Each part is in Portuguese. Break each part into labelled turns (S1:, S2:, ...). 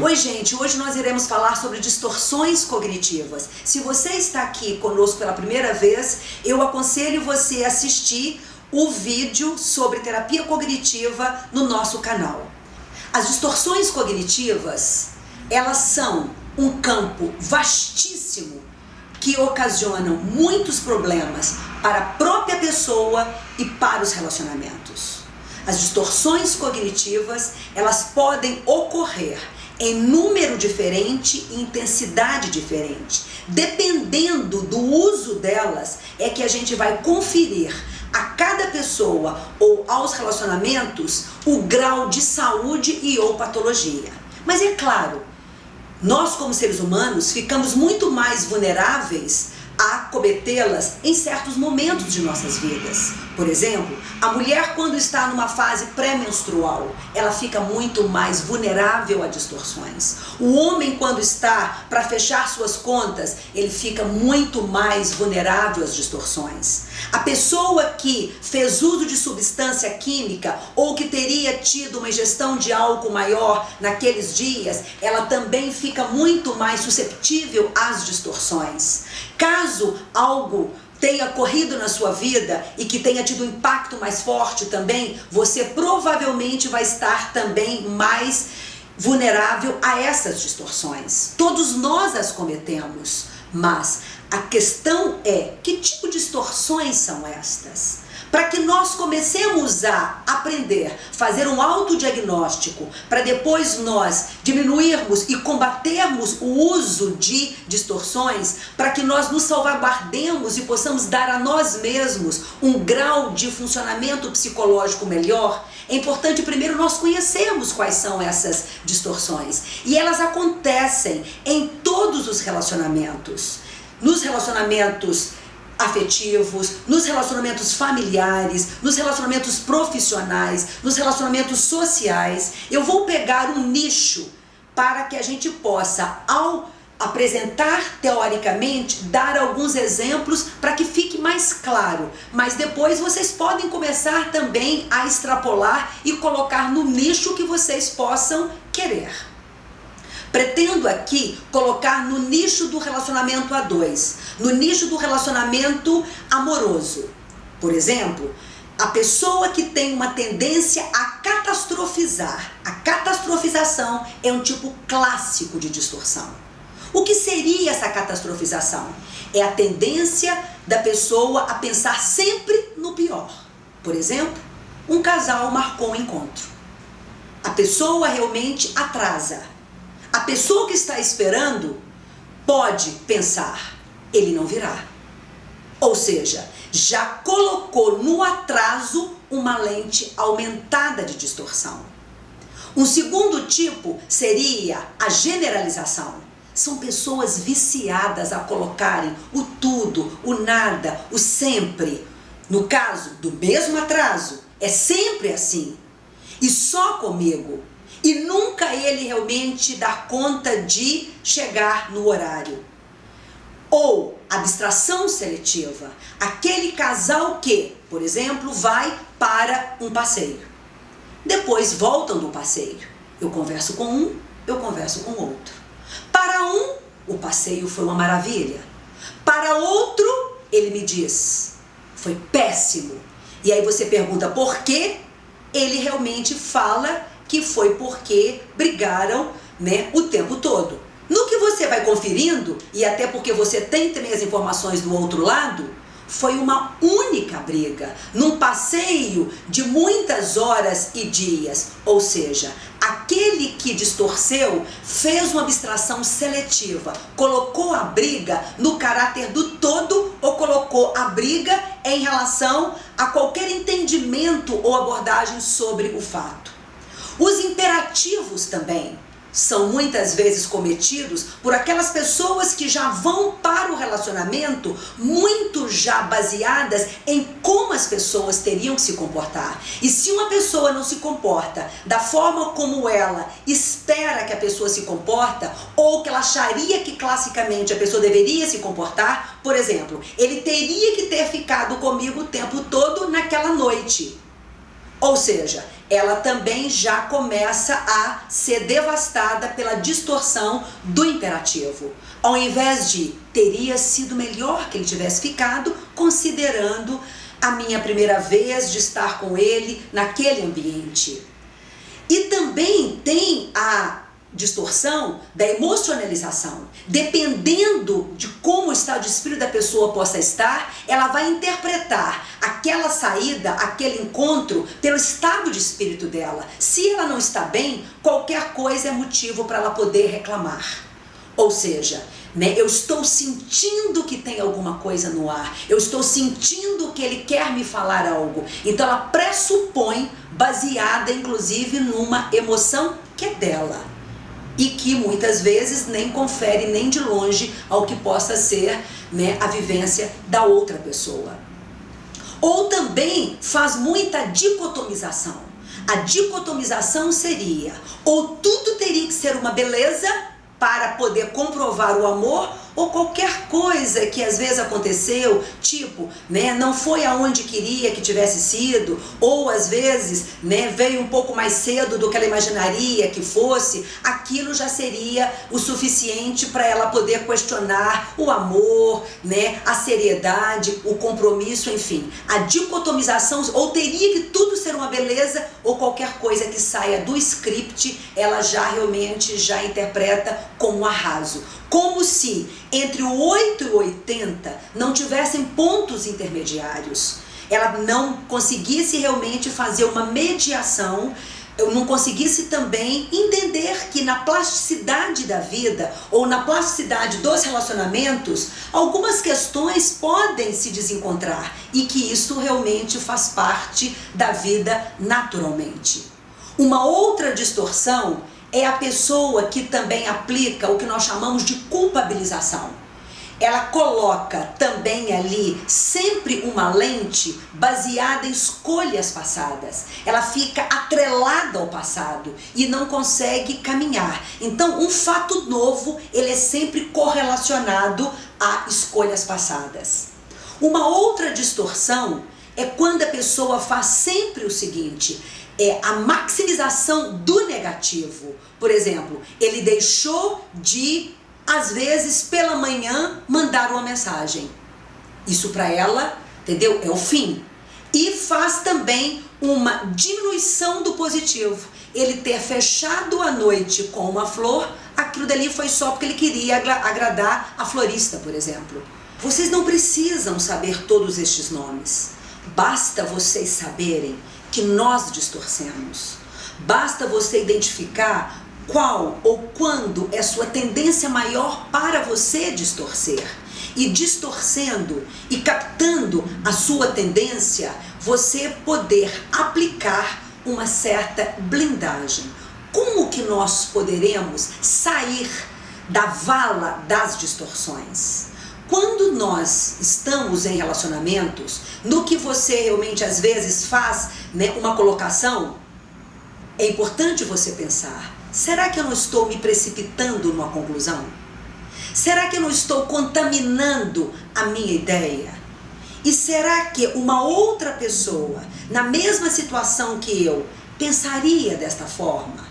S1: Oi gente, hoje nós iremos falar sobre distorções cognitivas. Se você está aqui conosco pela primeira vez, eu aconselho você a assistir o vídeo sobre terapia cognitiva no nosso canal. As distorções cognitivas, elas são um campo vastíssimo que ocasionam muitos problemas para a própria pessoa e para os relacionamentos. As distorções cognitivas, elas podem ocorrer em número diferente e intensidade diferente. Dependendo do uso delas, é que a gente vai conferir a cada pessoa ou aos relacionamentos o grau de saúde e ou patologia. Mas é claro, nós como seres humanos ficamos muito mais vulneráveis a cometê-las em certos momentos de nossas vidas. Por exemplo, a mulher quando está numa fase pré-menstrual, ela fica muito mais vulnerável a distorções. O homem quando está para fechar suas contas, ele fica muito mais vulnerável às distorções. A pessoa que fez uso de substância química ou que teria tido uma ingestão de álcool maior naqueles dias, ela também fica muito mais susceptível às distorções. Caso algo tenha ocorrido na sua vida e que tenha tido um impacto mais forte também, você provavelmente vai estar também mais vulnerável a essas distorções. Todos nós as cometemos, mas a questão é, que tipo de distorções são estas? Para que nós comecemos a aprender, fazer um autodiagnóstico, para depois nós diminuirmos e combatermos o uso de distorções, para que nós nos salvaguardemos e possamos dar a nós mesmos um grau de funcionamento psicológico melhor, é importante primeiro nós conhecermos quais são essas distorções. E elas acontecem em todos os relacionamentos. Nos relacionamentos afetivos, nos relacionamentos familiares, nos relacionamentos profissionais, nos relacionamentos sociais. Eu vou pegar um nicho para que a gente possa, ao apresentar teoricamente, dar alguns exemplos para que fique mais claro. Mas depois vocês podem começar também a extrapolar e colocar no nicho que vocês possam querer. Pretendo aqui colocar no nicho do relacionamento a dois, no nicho do relacionamento amoroso. Por exemplo, a pessoa que tem uma tendência a catastrofizar. A catastrofização é um tipo clássico de distorção. O que seria essa catastrofização? É a tendência da pessoa a pensar sempre no pior. Por exemplo, um casal marcou um encontro. A pessoa realmente atrasa. A pessoa que está esperando pode pensar, ele não virá. Ou seja, já colocou no atraso uma lente aumentada de distorção. Um segundo tipo seria a generalização. São pessoas viciadas a colocarem o tudo, o nada, o sempre. No caso do mesmo atraso, é sempre assim. E só comigo. E nunca ele realmente dá conta de chegar no horário. Ou abstração seletiva, aquele casal que, por exemplo, vai para um passeio. Depois voltam do passeio. Eu converso com um, eu converso com outro. Para um, o passeio foi uma maravilha. Para outro, ele me diz, foi péssimo. E aí você pergunta por quê? Ele realmente fala que foi porque brigaram, o tempo todo. No que você vai conferindo, e até porque você tem também as informações do outro lado, foi uma única briga, num passeio de muitas horas e dias. Ou seja, aquele que distorceu fez uma abstração seletiva, colocou a briga no caráter do todo ou colocou a briga em relação a qualquer entendimento ou abordagem sobre o fato. Os imperativos também são muitas vezes cometidos por aquelas pessoas que já vão para o relacionamento muito já baseadas em como as pessoas teriam que se comportar. E se uma pessoa não se comporta da forma como ela espera que a pessoa se comporta, ou que ela acharia que classicamente a pessoa deveria se comportar, por exemplo, ele teria que ter ficado comigo o tempo todo naquela noite. Ou seja, ela também já começa a ser devastada pela distorção do imperativo. Ao invés de teria sido melhor que ele tivesse ficado, considerando a minha primeira vez de estar com ele naquele ambiente. E também tem a distorção da emocionalização. Dependendo de como o estado de espírito da pessoa possa estar, ela vai interpretar aquela saída, aquele encontro, pelo estado de espírito dela. Se ela não está bem, qualquer coisa é motivo para ela poder reclamar. Ou seja, eu estou sentindo que tem alguma coisa no ar, eu estou sentindo que ele quer me falar algo. Então ela pressupõe, baseada inclusive numa emoção que é dela, e que muitas vezes nem confere nem de longe ao que possa ser a vivência da outra pessoa. Ou também faz muita dicotomização. A dicotomização seria, ou tudo teria que ser uma beleza para poder comprovar o amor, ou qualquer coisa que às vezes aconteceu, tipo, não foi aonde queria que tivesse sido, ou às vezes, veio um pouco mais cedo do que ela imaginaria que fosse, aquilo já seria o suficiente para ela poder questionar o amor, a seriedade, o compromisso, enfim. A dicotomização, ou teria que tudo ser uma beleza, ou qualquer coisa que saia do script, ela já realmente já interpreta como um arraso. Como se entre o 8 e o 80 não tivessem pontos intermediários. Ela não conseguisse realmente fazer uma mediação, eu não conseguisse também entender que na plasticidade da vida ou na plasticidade dos relacionamentos, algumas questões podem se desencontrar e que isso realmente faz parte da vida naturalmente. Uma outra distorção é a pessoa que também aplica o que nós chamamos de culpabilização. Ela coloca também ali sempre uma lente baseada em escolhas passadas. Ela fica atrelada ao passado e não consegue caminhar. Então, um fato novo, ele é sempre correlacionado a escolhas passadas. Uma outra distorção é quando a pessoa faz sempre o seguinte: é a maximização do negativo. Por exemplo, ele deixou de, às vezes, pela manhã, mandar uma mensagem. Isso para ela, entendeu? É o fim. E faz também uma diminuição do positivo. Ele ter fechado a noite com uma flor, aquilo dali foi só porque ele queria agradar a florista, por exemplo. Vocês não precisam saber todos estes nomes. Basta vocês saberem que nós distorcemos. Basta você identificar qual ou quando é sua tendência maior para você distorcer. E distorcendo e captando a sua tendência, você poder aplicar uma certa blindagem. Como que nós poderemos sair da vala das distorções? Quando nós estamos em relacionamentos, no que você realmente às vezes faz uma colocação, é importante você pensar: será que eu não estou me precipitando numa conclusão? Será que eu não estou contaminando a minha ideia? E será que uma outra pessoa, na mesma situação que eu, pensaria desta forma?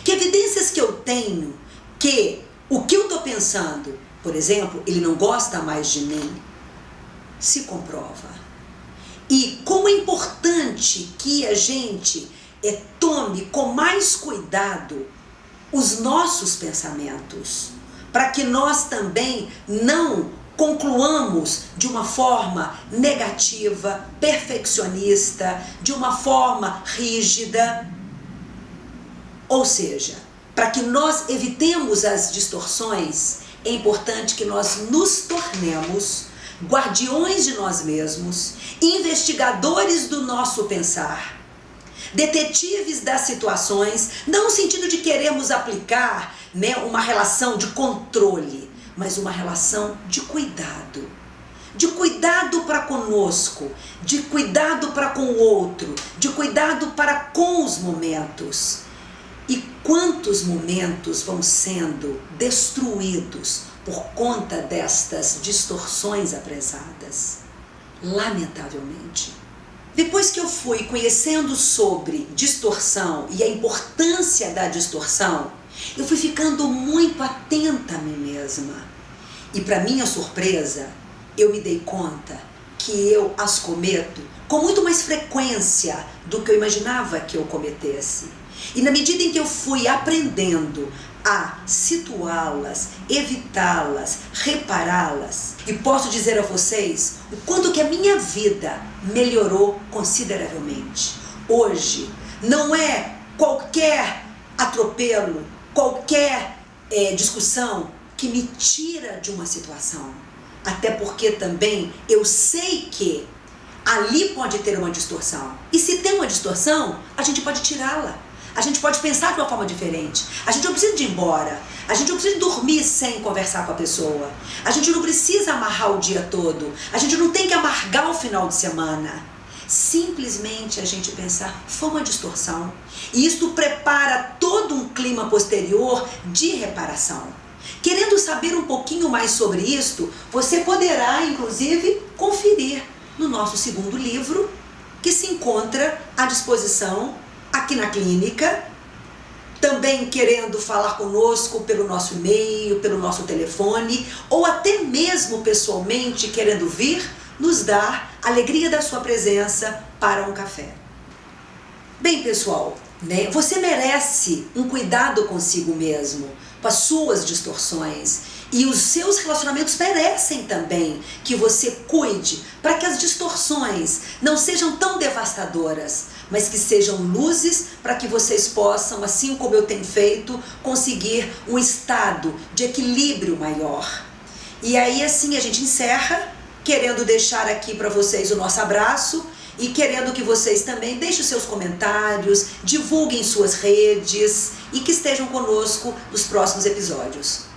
S1: Que evidências que eu tenho que o que eu estou pensando, por exemplo, ele não gosta mais de mim, se comprova. E como é importante que a gente tome com mais cuidado os nossos pensamentos, para que nós também não concluamos de uma forma negativa, perfeccionista, de uma forma rígida. Ou seja, para que nós evitemos as distorções, é importante que nós nos tornemos guardiões de nós mesmos, investigadores do nosso pensar, detetives das situações, não no sentido de queremos aplicar uma relação de controle, mas uma relação de cuidado para conosco, de cuidado para com o outro, de cuidado para com os momentos. E quantos momentos vão sendo destruídos por conta destas distorções apressadas? Lamentavelmente. Depois que eu fui conhecendo sobre distorção e a importância da distorção, eu fui ficando muito atenta a mim mesma. E para minha surpresa, eu me dei conta que eu as cometo com muito mais frequência do que eu imaginava que eu cometesse. E na medida em que eu fui aprendendo a situá-las, evitá-las, repará-las, e posso dizer a vocês o quanto que a minha vida melhorou consideravelmente. Hoje, não é qualquer atropelo, qualquer discussão que me tira de uma situação. Até porque também eu sei que ali pode ter uma distorção. E se tem uma distorção, a gente pode tirá-la. A gente pode pensar de uma forma diferente. A gente não precisa de ir embora. A gente não precisa dormir sem conversar com a pessoa. A gente não precisa amarrar o dia todo. A gente não tem que amargar o final de semana. Simplesmente a gente pensar, foi uma distorção. E isto prepara todo um clima posterior de reparação. Querendo saber um pouquinho mais sobre isto, você poderá, inclusive, conferir no nosso segundo livro, que se encontra à disposição aqui na clínica, também querendo falar conosco pelo nosso e-mail, pelo nosso telefone, ou até mesmo pessoalmente querendo vir nos dar a alegria da sua presença para um café. Bem, pessoal, você merece um cuidado consigo mesmo, com as suas distorções. E os seus relacionamentos merecem também que você cuide para que as distorções não sejam tão devastadoras, mas que sejam luzes para que vocês possam, assim como eu tenho feito, conseguir um estado de equilíbrio maior. E aí assim a gente encerra, querendo deixar aqui para vocês o nosso abraço e querendo que vocês também deixem os seus comentários, divulguem suas redes e que estejam conosco nos próximos episódios.